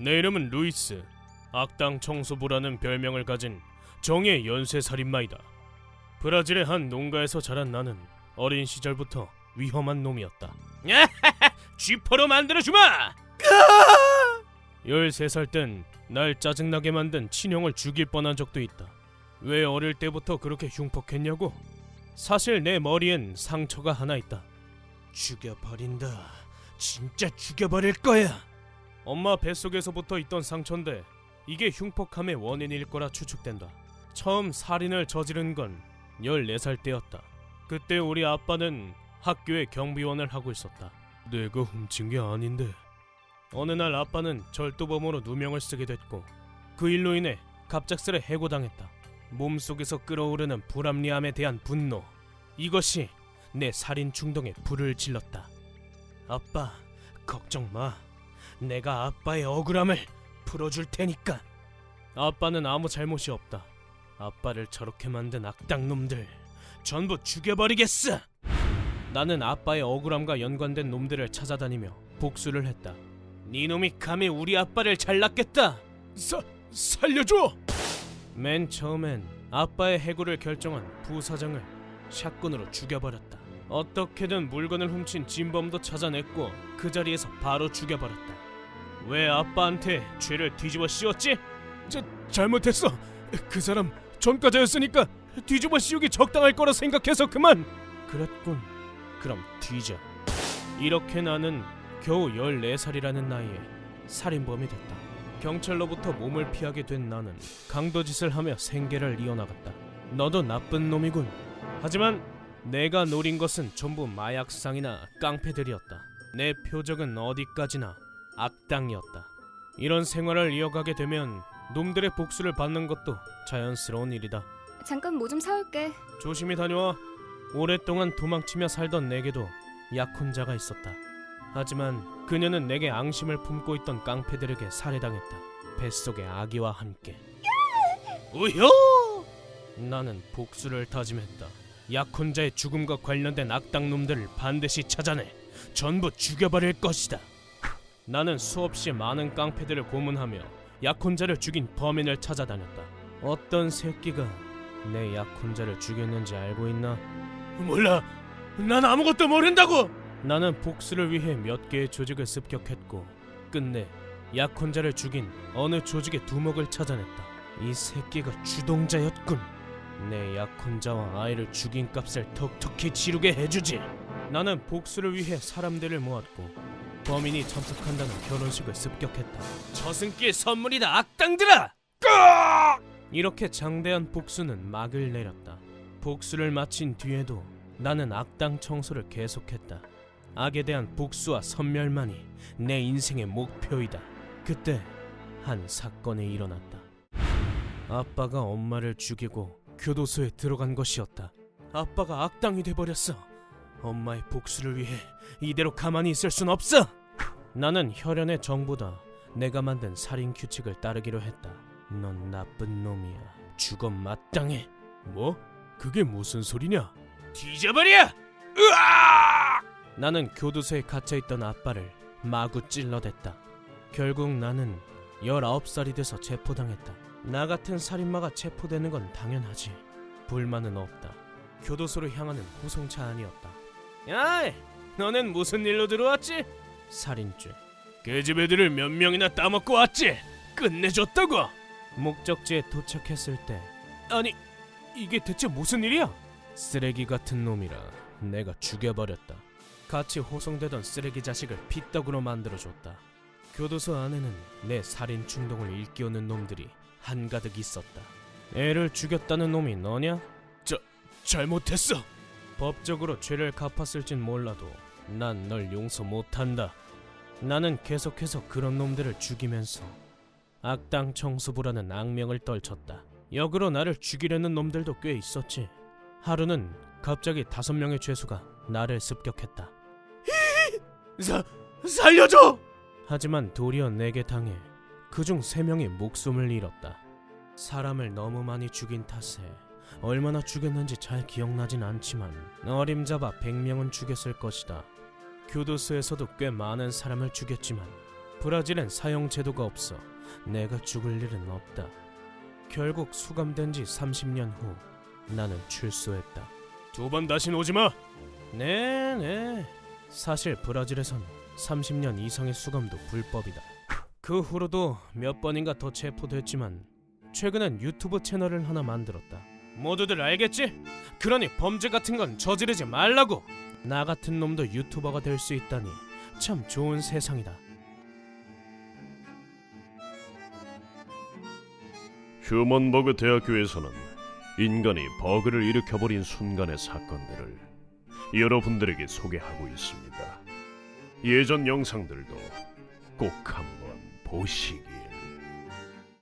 내 이름은 루이스. 악당 청소부라는 별명을 가진 정의의 연쇄살인마이다. 브라질의 한 농가에서 자란 나는 어린 시절부터 위험한 놈이었다. 쥐포로 만들어주마! 13살 땐 날 짜증나게 만든 친형을 죽일 뻔한 적도 있다. 왜 어릴 때부터 그렇게 흉폭했냐고? 사실 내 머리엔 상처가 하나 있다. 죽여버린다. 진짜 죽여버릴 거야. 엄마 뱃속에서부터 있던 상처인데 이게 흉폭함의 원인일 거라 추측된다. 처음 살인을 저지른 건 14살 때였다. 그때 우리 아빠는 학교에 경비원을 하고 있었다. 내가 훔친 게 아닌데. 어느 날 아빠는 절도범으로 누명을 쓰게 됐고 그 일로 인해 갑작스레 해고당했다. 몸속에서 끓어오르는 불합리함에 대한 분노, 이것이 내 살인 충동에 불을 질렀다. 아빠, 걱정 마. 내가 아빠의 억울함을 풀어줄 테니까. 아빠는 아무 잘못이 없다. 아빠를 저렇게 만든 악당놈들 전부 죽여버리겠어. 나는 아빠의 억울함과 연관된 놈들을 찾아다니며 복수를 했다. 네 놈이 감히 우리 아빠를 잘났겠다. 살려줘! 맨 처음엔 아빠의 해고를 결정한 부사장을 샷건으로 죽여버렸다. 어떻게든 물건을 훔친 진범도 찾아냈고 그 자리에서 바로 죽여버렸다. 왜 아빠한테 죄를 뒤집어 씌웠지? 잘못했어. 그 사람 전과자였으니까 뒤집어 씌우기 적당할 거라 생각해서 그만. 그랬군. 그럼 뒤져. 이렇게 나는 겨우 14살이라는 나이에 살인범이 됐다. 경찰로부터 몸을 피하게 된 나는 강도짓을 하며 생계를 이어나갔다. 너도 나쁜 놈이군. 하지만 내가 노린 것은 전부 마약상이나 깡패들이었다. 내 표적은 어디까지나 악당이었다. 이런 생활을 이어가게 되면 놈들의 복수를 받는 것도 자연스러운 일이다. 잠깐 뭐 좀 사올게. 조심히 다녀와. 오랫동안 도망치며 살던 내게도 약혼자가 있었다. 하지만 그녀는 내게 앙심을 품고 있던 깡패들에게 살해당했다. 뱃속의 아기와 함께. 우효! 나는 복수를 다짐했다. 약혼자의 죽음과 관련된 악당놈들을 반드시 찾아내 전부 죽여버릴 것이다. 나는 수없이 많은 깡패들을 고문하며 약혼자를 죽인 범인을 찾아다녔다. 어떤 새끼가 내 약혼자를 죽였는지 알고 있나? 몰라. 난 아무것도 모른다고. 나는 복수를 위해 몇 개의 조직을 습격했고 끝내 약혼자를 죽인 어느 조직의 두목을 찾아냈다. 이 새끼가 주동자였군. 내 약혼자와 아이를 죽인 값을 톡톡히 치르게 해주지. 나는 복수를 위해 사람들을 모았고 범인이 참석한다는 결혼식을 습격했다. 저승길 선물이다 악당들아! 이렇게 장대한 복수는 막을 내렸다. 복수를 마친 뒤에도 나는 악당 청소를 계속했다. 악에 대한 복수와 섬멸만이 내 인생의 목표이다. 그때 한 사건이 일어났다. 아빠가 엄마를 죽이고 교도소에 들어간 것이었다. 아빠가 악당이 돼버렸어. 엄마의 복수를 위해 이대로 가만히 있을 순 없어. 나는 혈연의 정보다 내가 만든 살인 규칙을 따르기로 했다. 넌 나쁜 놈이야. 죽어 마땅해. 뭐? 그게 무슨 소리냐? 뒤져버려! 으아! 나는 교도소에 갇혀있던 아빠를 마구 찔러댔다. 결국 나는 19살이 돼서 체포당했다. 나 같은 살인마가 체포되는 건 당연하지. 불만은 없다. 교도소로 향하는 후송차 아니었다. 야, 너넨 무슨 일로 들어왔지? 살인죄. 그 집 애들을 몇 명이나 따먹고 왔지? 끝내줬다고. 목적지에 도착했을 때, 아니, 이게 대체 무슨 일이야? 쓰레기 같은 놈이라 내가 죽여버렸다. 같이 호송되던 쓰레기 자식을 피떡으로 만들어줬다. 교도소 안에는 내 살인 충동을 일깨우는 놈들이 한가득 있었다. 애를 죽였다는 놈이 너냐? 잘못했어. 법적으로 죄를 갚았을진 몰라도 난 널 용서 못한다. 나는 계속해서 그런 놈들을 죽이면서 악당 청소부라는 악명을 떨쳤다. 역으로 나를 죽이려는 놈들도 꽤 있었지. 하루는 갑자기 5명의 죄수가 나를 습격했다. 살려줘! 하지만 도리어 내게 당해 그중 3명이 목숨을 잃었다. 사람을 너무 많이 죽인 탓에 얼마나 죽였는지 잘 기억나진 않지만 어림잡아 100명은 죽였을 것이다. 교도소에서도 꽤 많은 사람을 죽였지만 브라질엔 사형 제도가 없어 내가 죽을 일은 없다. 결국 수감된 지 30년 후 나는 출소했다. 2번 다신 오지 마. 네. 사실 브라질에선 30년 이상의 수감도 불법이다. 그 후로도 몇 번인가 더 체포됐지만 최근엔 유튜브 채널을 하나 만들었다. 모두들 알겠지? 그러니 범죄 같은 건 저지르지 말라고. 나 같은 놈도 유튜버가 될 수 있다니 참 좋은 세상이다. 휴먼버그 대학교에서는 인간이 버그를 일으켜버린 순간의 사건들을 여러분들에게 소개하고 있습니다. 예전 영상들도 꼭 한번 보시기.